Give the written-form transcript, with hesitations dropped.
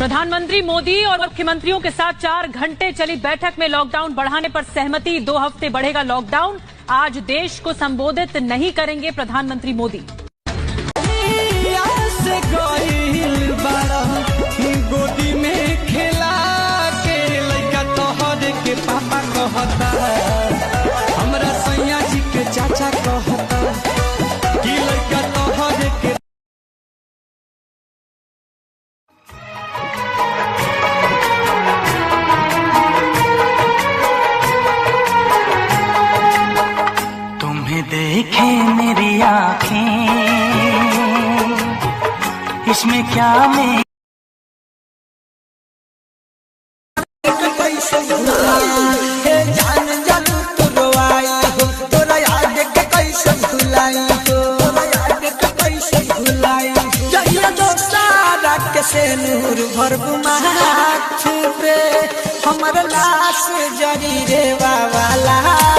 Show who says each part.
Speaker 1: प्रधानमंत्री मोदी और मुख्यमंत्रियों के साथ 4 घंटे चली बैठक में लॉकडाउन बढ़ाने पर सहमति। 2 हफ्ते बढ़ेगा लॉकडाउन। आज देश को संबोधित नहीं करेंगे प्रधानमंत्री मोदी।
Speaker 2: गोदी में खेला के लइका तोहरे के पापा कहता, हमरा सैया जी के चाचा कहता कि लइका तोहरे के।
Speaker 3: तुम्हें देखे मेरी आँखें, इसमें क्या मैं
Speaker 2: से नूर भरब माथ पे हमर लाश जरी रे वाला